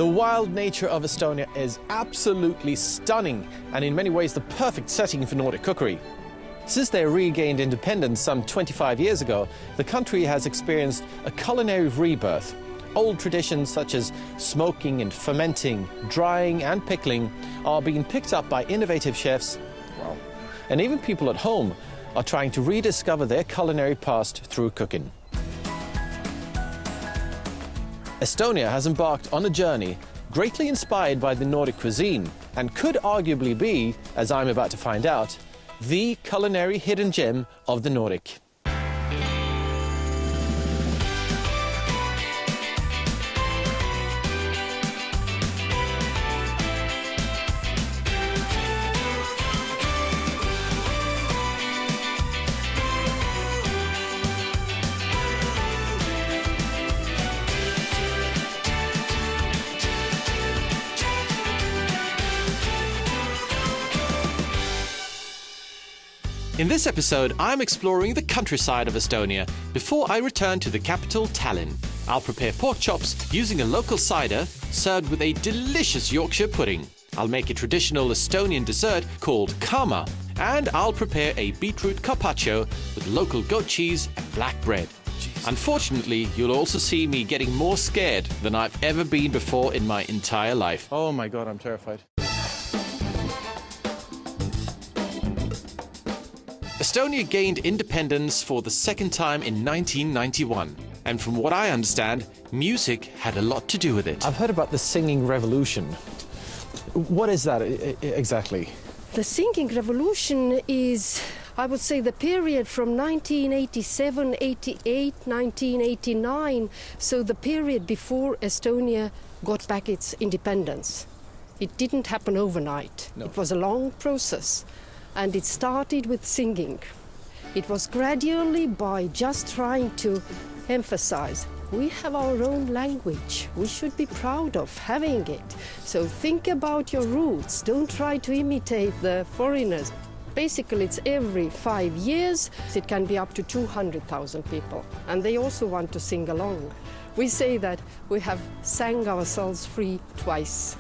The wild nature of Estonia is absolutely stunning and in many ways the perfect setting for Nordic cookery. Since they regained independence some 25 years ago, the country has experienced a culinary rebirth. Old traditions such as smoking and fermenting, drying and pickling are being picked up by innovative chefs, and even people at home are trying to rediscover their culinary past through cooking. Estonia has embarked on a journey greatly inspired by the Nordic cuisine and could arguably be, as I'm about to find out, the culinary hidden gem of the Nordic. In this episode, I'm exploring the countryside of Estonia before I return to the capital, Tallinn. I'll prepare pork chops using a local cider served with a delicious Yorkshire pudding. I'll make a traditional Estonian dessert called karma, and I'll prepare a beetroot carpaccio with local goat cheese and black bread. Unfortunately, you'll also see me getting more scared than I've ever been before in my entire life. Oh my God, I'm terrified. Estonia gained independence for the second time in 1991. And from what I understand, music had a lot to do with it. I've heard about the singing revolution. What is that exactly? The singing revolution is, I would say, the period from 1987, 88, 1989, so the period before Estonia got back its independence. It didn't happen overnight. No. It was a long process. And it started with singing. It was gradually by just trying to emphasize, we have our own language. We should be proud of having it. So think about your roots. Don't try to imitate the foreigners. Basically, it's every 5 years. It can be up to 200,000 people. And they also want to sing along. We say that we have sang ourselves free twice.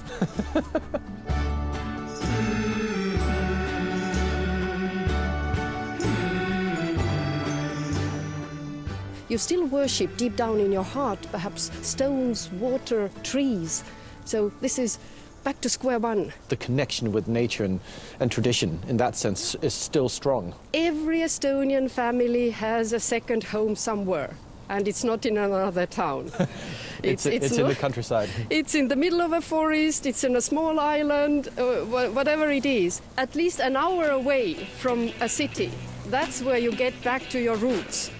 You still worship deep down in your heart, perhaps stones, water, trees. So this is back to square one. The connection with nature and tradition, in that sense, is still strong. Every Estonian family has a second home somewhere, and it's not in another town. It's in the countryside. It's in the middle of a forest, it's in a small island, whatever it is. At least an hour away from a city. That's where you get back to your roots.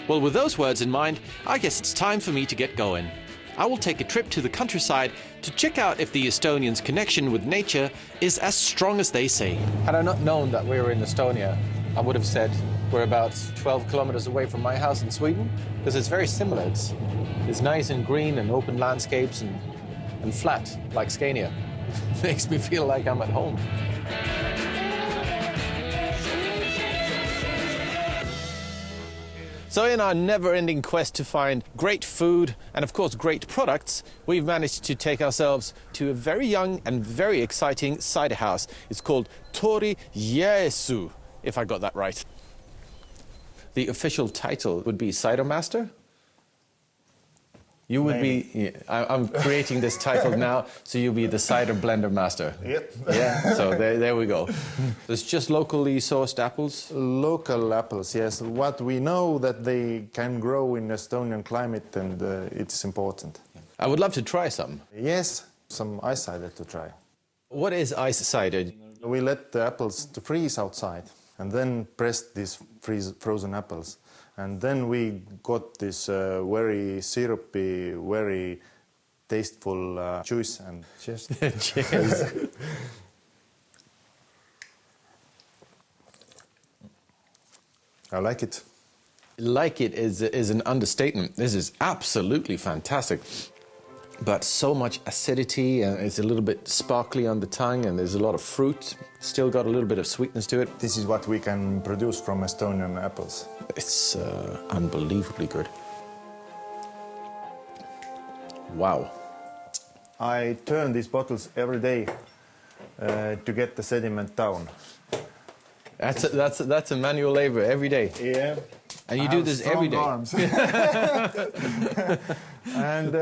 Well, with those words in mind, I guess it's time for me to get going. I will take a trip to the countryside to check out if the Estonians' connection with nature is as strong as they say. Had I not known that we were in Estonia, I would have said we're about 12 kilometers away from my house in Sweden, because it's very similar. It's nice and green and open landscapes and flat, like Scania. It makes me feel like I'm at home. So in our never-ending quest to find great food and, of course, great products, we've managed to take ourselves to a very young and very exciting cider house. It's called Tareq, if I got that right. The official title would be Cider Master? You would be, I'm creating this title now, so you'll be the cider blender master. Yep. Yeah, so there we go. There's just locally sourced apples? Local apples, yes. What we know that they can grow in Estonian climate, and it's important. I would love to try some. Yes, some ice cider to try. What is ice cider? We let the apples to freeze outside and then press these frozen apples. And then we got this very syrupy, very tasteful juice. And cheers. Cheers. I like it. Like it is an understatement. This is absolutely fantastic. But so much acidity, and it's a little bit sparkly on the tongue, and there's a lot of fruit. Still got a little bit of sweetness to it. This is what we can produce from Estonian apples. It's unbelievably good. Wow. I turn these bottles every day to get the sediment down. That's a manual labor every day. Yeah. And you do this every day. Arms. And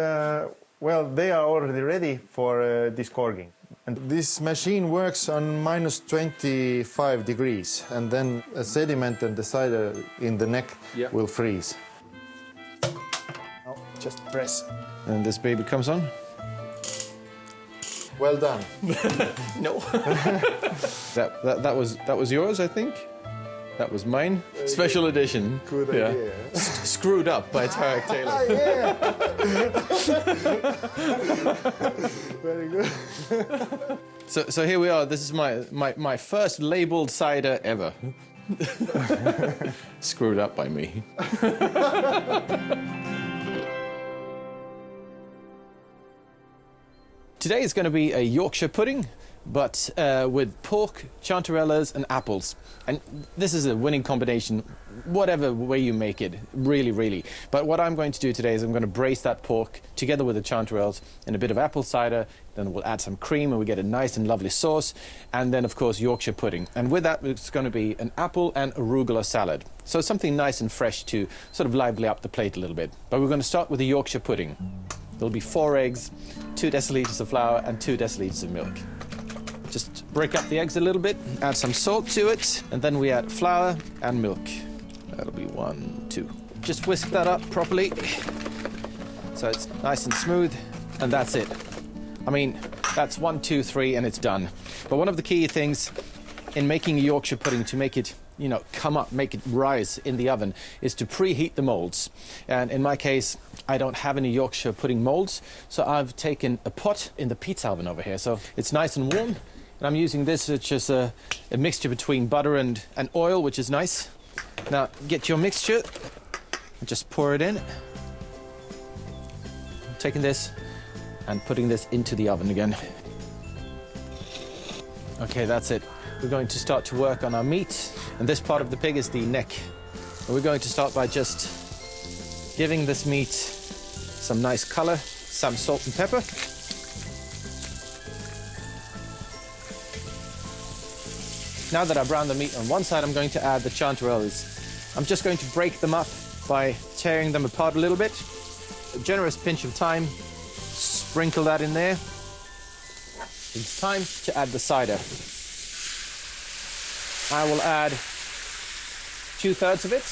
well, they are already ready for disgorging. And this machine works on minus 25 degrees, and then the sediment and the cider in the neck will freeze. Now, just press. And this baby comes on. Well done. No. that was yours, I think. That was mine. Special edition. Good idea. Screwed up by Tareq Taylor. Yeah. Very good. So here we are. This is my first labeled cider ever. Screwed up by me. Today is going to be a Yorkshire pudding, but with pork, chanterelles and apples. And this is a winning combination, whatever way you make it, really, really. But what I'm going to do today is I'm going to brace that pork together with the chanterelles and a bit of apple cider. Then we'll add some cream and we get a nice and lovely sauce. And then, of course, Yorkshire pudding. And with that, it's going to be an apple and arugula salad. So something nice and fresh to sort of lively up the plate a little bit. But we're going to start with the Yorkshire pudding. There'll be 4 eggs, 2 deciliters of flour and 2 deciliters of milk. Just break up the eggs a little bit, add some salt to it, and then we add flour and milk. That'll be 1, 2. Just whisk that up properly so it's nice and smooth, and that's it. I mean, that's 1, 2, 3, and it's done. But one of the key things in making a Yorkshire pudding to make it, you know, come up, make it rise in the oven, is to preheat the molds. And in my case, I don't have any Yorkshire pudding molds, so I've taken a pot in the pizza oven over here. So it's nice and warm, and I'm using this, which is a mixture between butter and oil, which is nice. Now, get your mixture and just pour it in. I'm taking this and putting this into the oven again. Okay, that's it. We're going to start to work on our meat, and this part of the pig is the neck. And we're going to start by just giving this meat some nice color, some salt and pepper. Now that I've browned the meat on one side, I'm going to add the chanterelles. I'm just going to break them up by tearing them apart a little bit. A generous pinch of thyme, sprinkle that in there. It's time to add the cider. I will add 2/3 of it.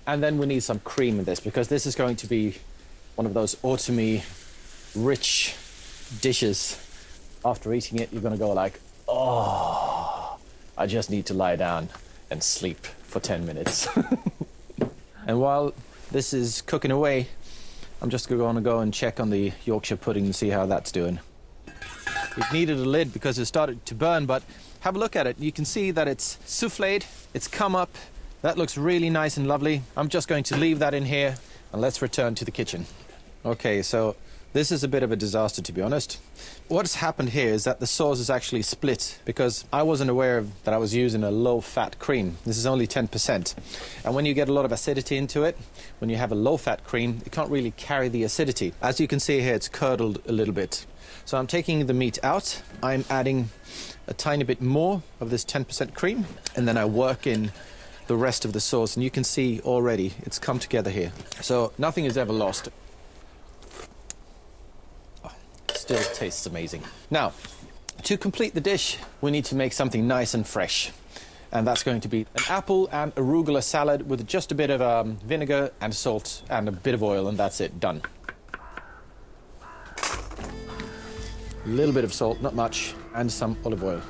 And then we need some cream in this, because this is going to be one of those autumny, rich dishes. After eating it, you're going to go like, oh, I just need to lie down and sleep for 10 minutes. And while this is cooking away, I'm just going to go and check on the Yorkshire pudding and see how that's doing. It needed a lid because it started to burn, but have a look at it. You can see that it's souffled, it's come up. That looks really nice and lovely. I'm just going to leave that in here, and let's return to the kitchen. Okay, so this is a bit of a disaster, to be honest. What's happened here is that the sauce is actually split, because I wasn't aware that I was using a low-fat cream. This is only 10%. And when you get a lot of acidity into it, when you have a low-fat cream, it can't really carry the acidity. As you can see here, it's curdled a little bit. So I'm taking the meat out. I'm adding a tiny bit more of this 10% cream, and then I work in the rest of the sauce, and you can see already it's come together here. So nothing is ever lost. Oh, still tastes amazing. Now, to complete the dish, we need to make something nice and fresh. And that's going to be an apple and arugula salad with just a bit of vinegar and salt and a bit of oil, and that's it, done. A little bit of salt, not much, and some olive oil.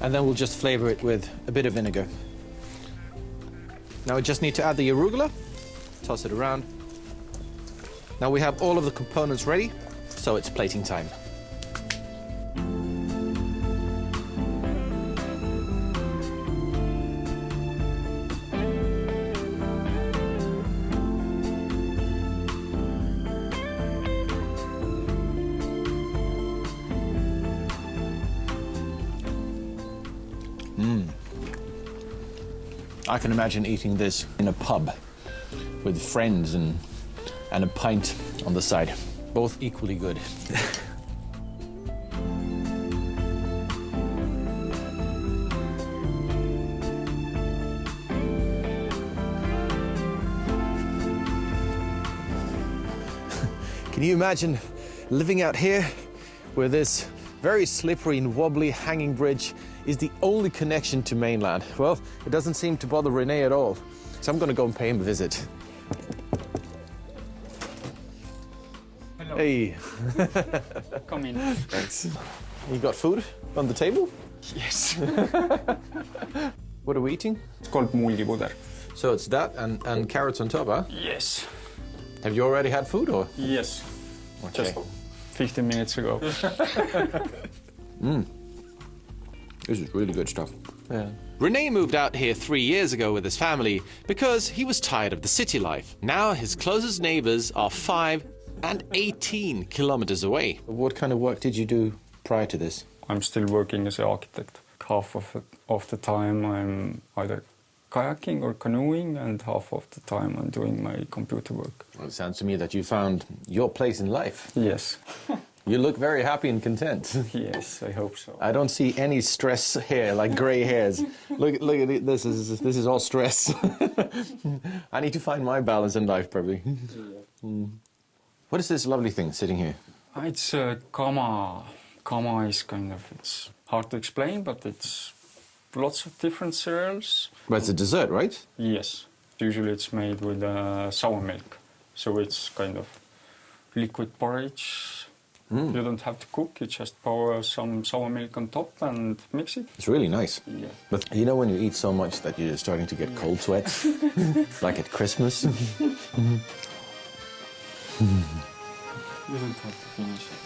And then we'll just flavor it with a bit of vinegar. Now we just need to add the arugula, toss it around. Now we have all of the components ready, so it's plating time. I can imagine eating this in a pub with friends and a pint on the side. Both equally good. Can you imagine living out here where this very slippery and wobbly hanging bridge is the only connection to mainland? Well, it doesn't seem to bother Renee at all. So I'm going to go and pay him a visit. Hello. Hey. Come in. Thanks. You got food on the table? Yes. What are we eating? It's called mulgipuder. So it's that and carrots on top, huh? Yes. Have you already had food or? Yes. Okay. Just 15 minutes ago. This is really good stuff. Yeah. Rene moved out here 3 years ago with his family because he was tired of the city life. Now his closest neighbors are 5 and 18 kilometers away. What kind of work did you do prior to this? I'm still working as an architect. Half of the time I'm either kayaking or canoeing, and half of the time I'm doing my computer work. Well, it sounds to me that you found your place in life. Yes. You look very happy and content. Yes, I hope so. I don't see any stress here, like grey hairs. Look at it. This is all stress. I need to find my balance in life, probably. Yeah. What is this lovely thing sitting here? It's kama. Kama is kind of, it's hard to explain, but it's lots of different cereals. But it's a dessert, right? Yes. Usually it's made with sour milk. So it's kind of liquid porridge. You don't have to cook, you just pour some sour milk on top and mix it. It's really nice. Yeah. But you know when you eat so much that you're starting to get cold sweats? Like at Christmas? You don't have to finish it.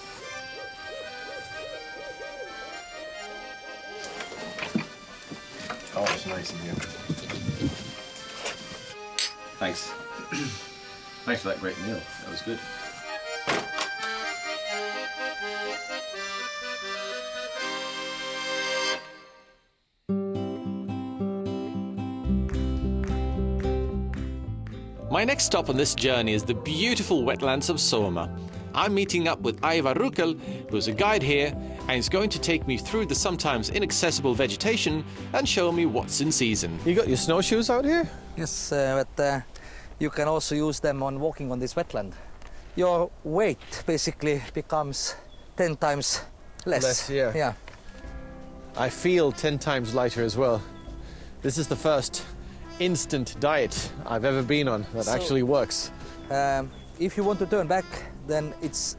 Oh, it's nice in here. Thanks. Thanks for that great meal. That was good. My next stop on this journey is the beautiful wetlands of Sooma. I'm meeting up with Aivar Rukel, who's a guide here, and he's going to take me through the sometimes inaccessible vegetation and show me what's in season. You got your snowshoes out here? Yes, but you can also use them on walking on this wetland. Your weight basically becomes 10 times less. Yeah. I feel 10 times lighter as well. This is the first instant diet I've ever been on that actually works. If you want to turn back, then it's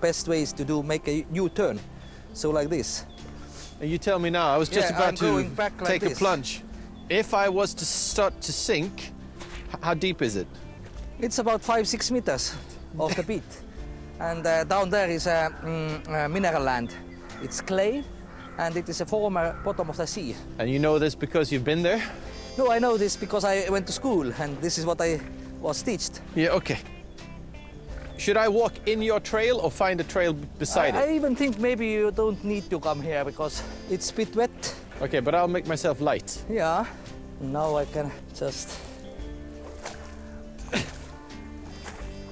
best way is to make a U-turn. So like this. You tell me now, I was just about to take a plunge. If I was to start to sink, how deep is it? It's about 5-6 meters off the beach. And down there is a mineral land. It's clay, and it is a former bottom of the sea. And you know this because you've been there? No, I know this because I went to school, and this is what I was taught. Yeah, okay. Should I walk in your trail or find a trail beside it? I even think maybe you don't need to come here because it's a bit wet. Okay, but I'll make myself light. Yeah. Now I can just...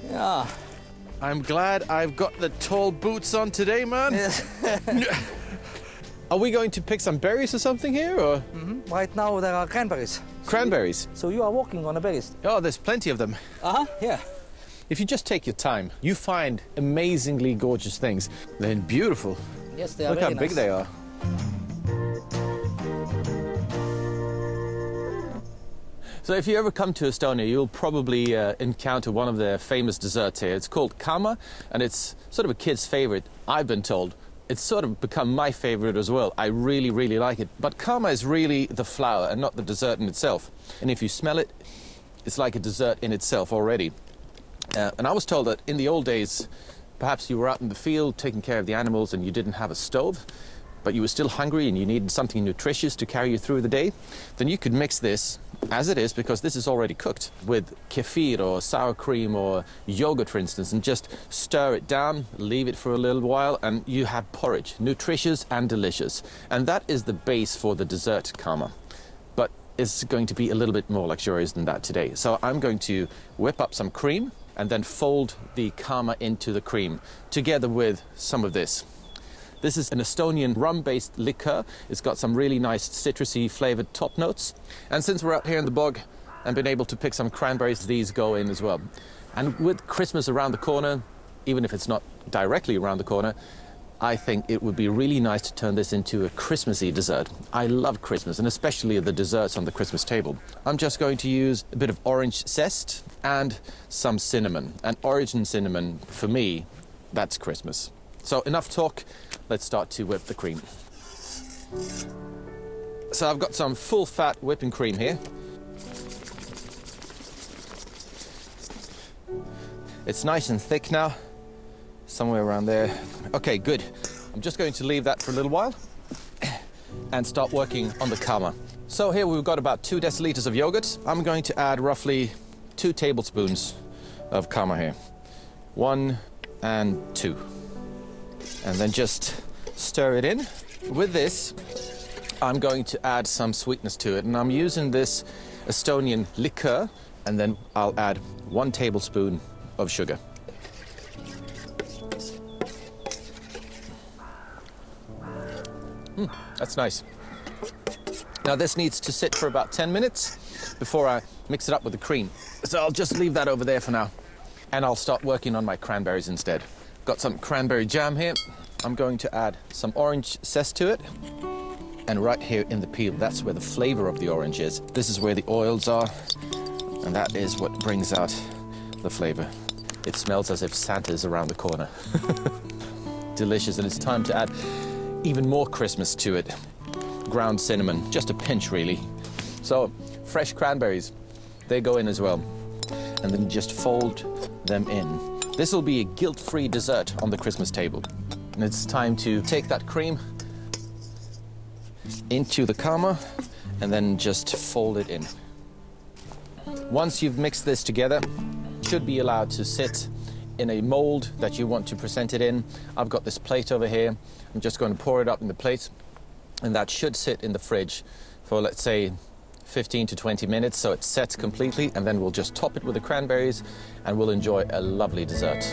Yeah. I'm glad I've got the tall boots on today, man. Yes. Are we going to pick some berries or something here, or? Right now there are cranberries. Cranberries? So you are walking on the berries? Oh, there's plenty of them. Yeah. If you just take your time, you find amazingly gorgeous things. They're beautiful. Yes, they are. Look how very big nice. they are. So if you ever come to Estonia, you'll probably encounter one of their famous desserts here. It's called kama, and it's sort of a kid's favorite, I've been told. It's sort of become my favorite as well. I really, really like it. But kama is really the flour and not the dessert in itself. And if you smell it, it's like a dessert in itself already. And I was told that in the old days, perhaps you were out in the field taking care of the animals and you didn't have a stove, but you were still hungry and you needed something nutritious to carry you through the day, then you could mix this as it is, because this is already cooked, with kefir or sour cream or yogurt, for instance, and just stir it down, leave it for a little while, and you have porridge, nutritious and delicious. And that is the base for the dessert kama. But it's going to be a little bit more luxurious than that today. So I'm going to whip up some cream, and then fold the karma into the cream, together with some of this. This is an Estonian rum-based liqueur. It's got some really nice citrusy flavored top notes. And since we're out here in the bog and been able to pick some cranberries, these go in as well. And with Christmas around the corner, even if it's not directly around the corner, I think it would be really nice to turn this into a Christmassy dessert. I love Christmas, and especially the desserts on the Christmas table. I'm just going to use a bit of orange zest and some cinnamon. And orange and cinnamon, for me, that's Christmas. So enough talk, let's start to whip the cream. So I've got some full-fat whipping cream here. It's nice and thick now, somewhere around there. Okay, good. I'm just going to leave that for a little while and start working on the karma. So here we've got about 2 deciliters of yogurt. I'm going to add roughly 2 tablespoons of karma here. 1 and 2. And then just stir it in. With this, I'm going to add some sweetness to it, and I'm using this Estonian liqueur, and then I'll add 1 tablespoon of sugar. That's nice. Now this needs to sit for about 10 minutes before I mix it up with the cream. So I'll just leave that over there for now, and I'll start working on my cranberries instead. Got some cranberry jam here. I'm going to add some orange zest to it. And right here in the peel, that's where the flavor of the orange is. This is where the oils are, and that is what brings out the flavor. It smells as if Santa's around the corner. Delicious, and it's time to add even more Christmas to it. Ground cinnamon, just a pinch really. So, fresh cranberries, they go in as well. And then just fold them in. This will be a guilt-free dessert on the Christmas table. And it's time to take that cream into the karma and then just fold it in. Once you've mixed this together, it should be allowed to sit in a mold that you want to present it in. I've got this plate over here. I'm just going to pour it up in the plate, and that should sit in the fridge for, let's say, 15 to 20 minutes, so it sets completely, and then we'll just top it with the cranberries and we'll enjoy a lovely dessert.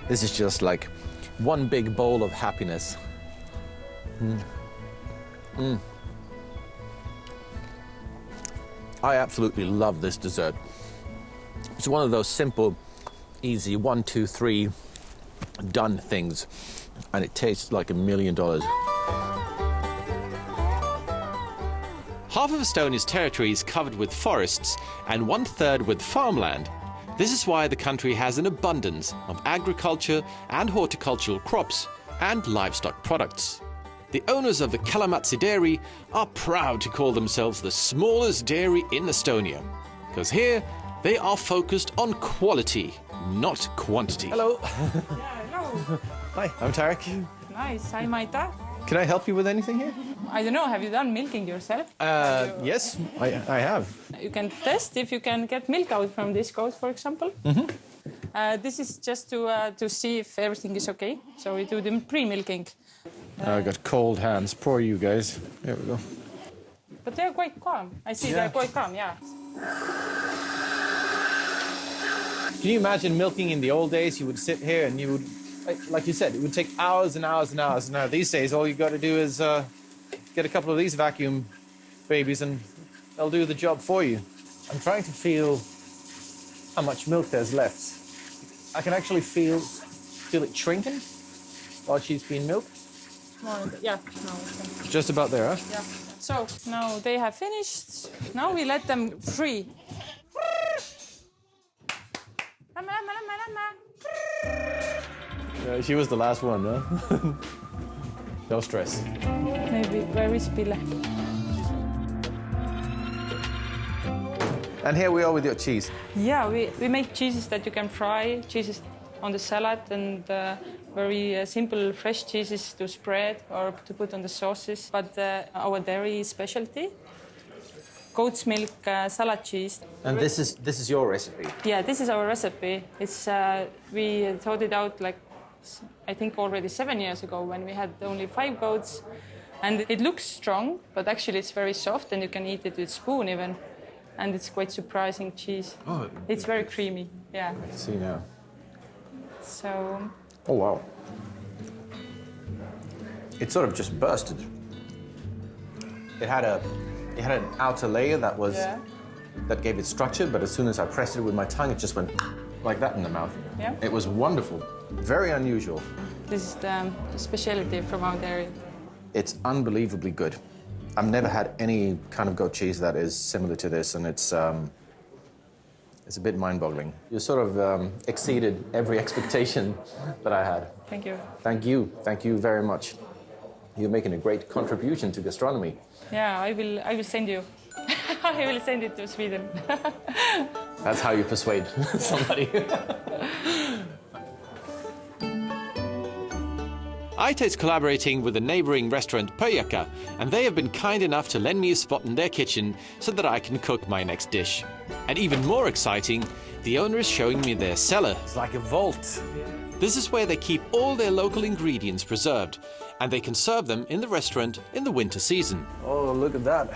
This is just like one big bowl of happiness. I absolutely love this dessert. It's one of those simple, easy 1, 2, 3 done things, and it tastes like $1 million. Half of Estonia's territory is covered with forests and 1/3 with farmland. This is why the country has an abundance of agriculture and horticultural crops and livestock products. The owners of the Kalamatsi dairy are proud to call themselves the smallest dairy in Estonia, because here they are focused on quality, not quantity. Hello. Yeah, hello. Hi, I'm Tareq. Nice. I'm Aita. Can I help you with anything here? I don't know, have you done milking yourself? Yes, I have. You can test if you can get milk out from this goat, for example. This is just to see if everything is okay. So we do the pre-milking. I got cold hands. Poor you guys. There we go. But they're quite calm. I see they're quite calm, yeah. Can you imagine milking in the old days? You would sit here and you would, like you said, it would take hours and hours and hours. Now these days, all you got to do is get a couple of these vacuum babies and they'll do the job for you. I'm trying to feel how much milk there's left. I can actually feel it shrinking while she's being milked. Yeah, no, okay. Just about there, huh? Yeah. So now they have finished. Now we let them free. She was the last one, huh? No stress. Maybe where is Pille? And here we are with your cheese. Yeah, we make cheeses that you can fry, cheeses on the salad, and very simple fresh cheeses to spread or to put on the sauces. But our dairy specialty, goat's milk salad cheese. And this is your recipe? Yeah, this is our recipe. It's we thought it out like I think already 7 years ago when we had only 5 goats. And it looks strong, but actually it's very soft and you can eat it with spoon even. And it's quite surprising cheese. Oh, it's very creamy, yeah. I see now. So, Oh, wow. It sort of just bursted. It had an outer layer that was yeah. that gave it structure, but as soon as I pressed it with my tongue, it just went like that in the mouth. Yeah. It was wonderful, very unusual. This is the specialty from our dairy. It's unbelievably good. I've never had any kind of goat cheese that is similar to this, and it's a bit mind-boggling. You sort of exceeded every expectation that I had. Thank you. Thank you very much. You're making a great contribution to gastronomy. Yeah, I will send you. I will send it to Sweden. That's how you persuade somebody. Aita is collaborating with the neighbouring restaurant Pöjaka, and they have been kind enough to lend me a spot in their kitchen so that I can cook my next dish. And even more exciting, the owner is showing me their cellar. It's like a vault. This is where they keep all their local ingredients preserved, and they can serve them in the restaurant in the winter season. Oh, look at that.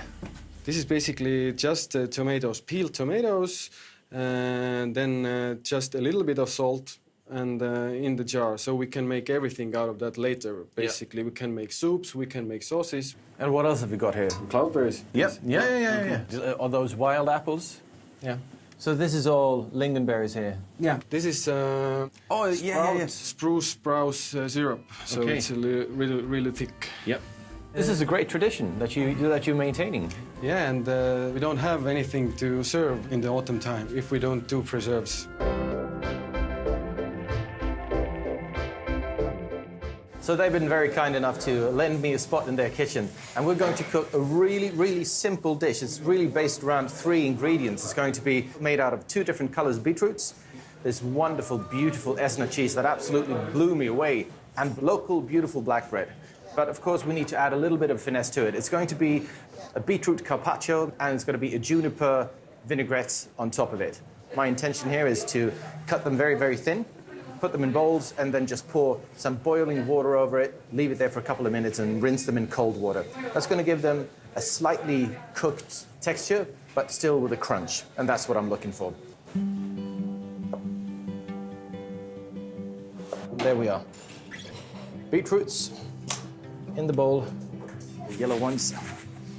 This is basically just tomatoes, peeled tomatoes, and then just a little bit of salt and in the jar. So we can make everything out of that later. Basically, we can make soups, we can make sauces. And what else have we got here? Cloudberries. Yep. Yeah. Are those wild apples? Yeah. So this is all lingonberries here? Yeah. This is spruce sprouse syrup. So Okay. it's really thick. Yep. This is a great tradition that you're maintaining. Yeah, and we don't have anything to serve in the autumn time if we don't do preserves. So they've been very kind enough to lend me a spot in their kitchen, and we're going to cook a really, really simple dish. It's really based around 3 ingredients. It's going to be made out of 2 different colors beetroots, this wonderful, beautiful Esna cheese that absolutely blew me away, and local, beautiful black bread. But of course, we need to add a little bit of finesse to it. It's going to be a beetroot carpaccio, and it's going to be a juniper vinaigrette on top of it. My intention here is to cut them very, very thin, put them in bowls, and then just pour some boiling water over it, leave it there for a couple of minutes, and rinse them in cold water. That's going to give them a slightly cooked texture, but still with a crunch, and that's what I'm looking for. There we are. Beetroots in the bowl, the yellow ones.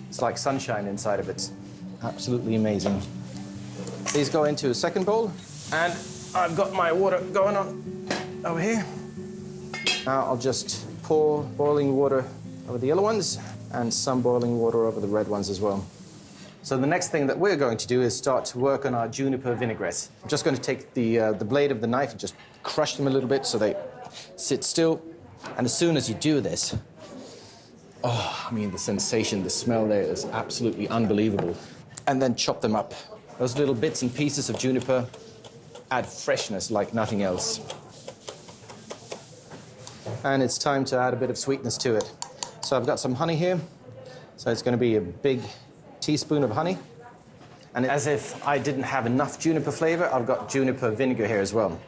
It's like sunshine inside of it. Absolutely amazing. These go into a second bowl, and I've got my water going on over here. Now I'll just pour boiling water over the yellow ones and some boiling water over the red ones as well. So the next thing that we're going to do is start to work on our juniper vinaigrettes. I'm just going to take the blade of the knife and just crush them a little bit so they sit still. And as soon as you do this, oh, I mean, the sensation, the smell there is absolutely unbelievable. And then chop them up. Those little bits and pieces of juniper add freshness like nothing else. And it's time to add a bit of sweetness to it. So I've got some honey here. So it's going to be a big teaspoon of honey. And as if I didn't have enough juniper flavor, I've got juniper vinegar here as well.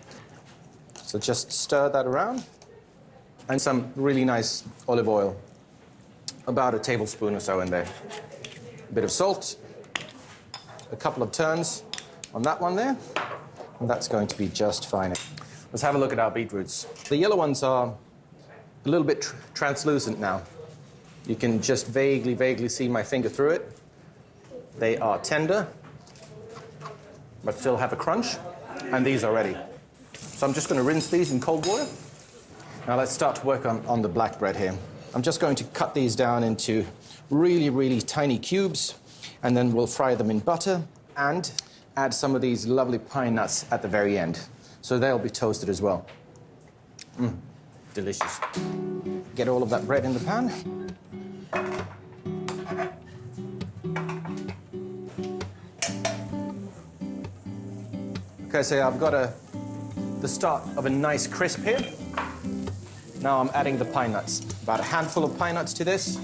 So just stir that around. And some really nice olive oil. About a tablespoon or so in there. A bit of salt. A couple of turns on that one there. And that's going to be just fine. Let's have a look at our beetroots. The yellow ones are a little bit translucent now. You can just vaguely see my finger through it. They are tender, but still have a crunch, and these are ready. So I'm just going to rinse these in cold water. Now let's start to work on the black bread here. I'm just going to cut these down into really tiny cubes, and then we'll fry them in butter and add some of these lovely pine nuts at the very end. So they'll be toasted as well. Delicious. Get all of that bread in the pan. Okay, so I've got the start of a nice crisp here. Now I'm adding the pine nuts. About a handful of pine nuts to this.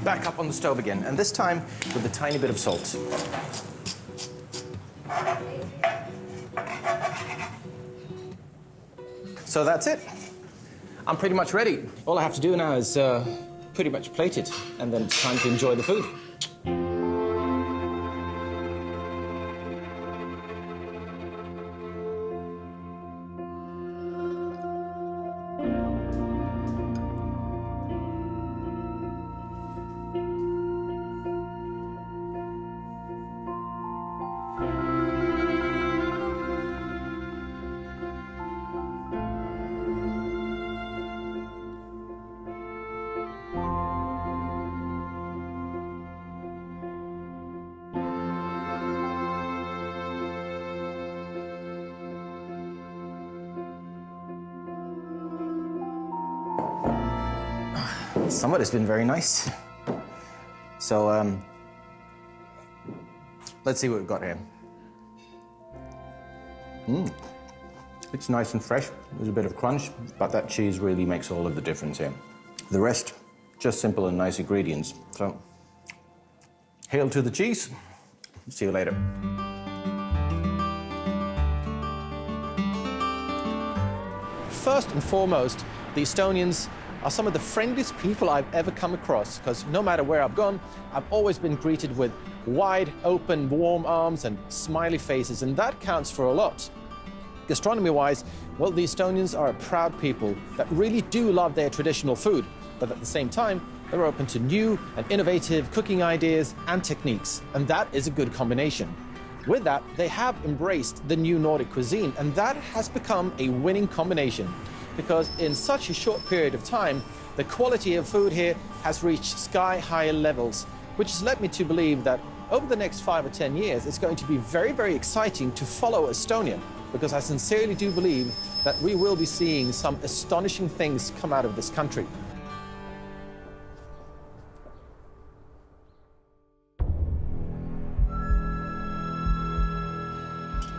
Back up on the stove again, and this time with a tiny bit of salt. So that's it. I'm pretty much ready. All I have to do now is pretty much plate it, and then it's time to enjoy the food. Somebody's been very nice. So, let's see what we've got here. It's nice and fresh. There's a bit of crunch, but that cheese really makes all of the difference here. The rest, just simple and nice ingredients. So, hail to the cheese. See you later. First and foremost, the Estonians are some of the friendliest people I've ever come across, because no matter where I've gone, I've always been greeted with wide open, warm arms and smiley faces, and that counts for a lot. Gastronomy-wise, well, the Estonians are a proud people that really do love their traditional food, but at the same time, they're open to new and innovative cooking ideas and techniques, and that is a good combination. With that, they have embraced the new Nordic cuisine, and that has become a winning combination, because in such a short period of time, the quality of food here has reached sky-high levels, which has led me to believe that over the next 5 or 10 years, it's going to be very, very exciting to follow Estonia, because I sincerely do believe that we will be seeing some astonishing things come out of this country.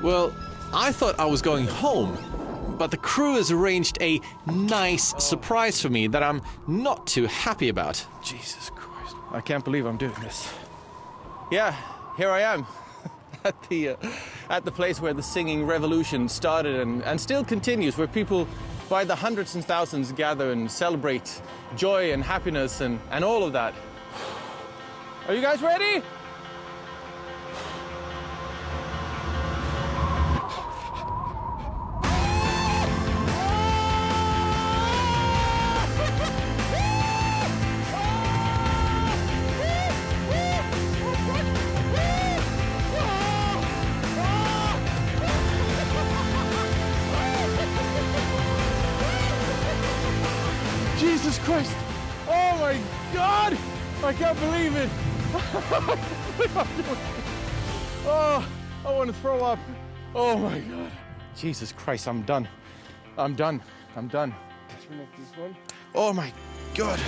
Well, I thought I was going home, but the crew has arranged a nice surprise for me that I'm not too happy about. Jesus Christ, I can't believe I'm doing this. Yeah, here I am at the place where the singing revolution started and still continues, where people by the hundreds and thousands gather and celebrate joy and happiness and all of that. Are you guys ready? Jesus Christ! Oh my God! I can't believe it! Oh, I want to throw up. Oh my God! Jesus Christ, I'm done. I'm done. I'm done. Let's remove this one. Oh my God!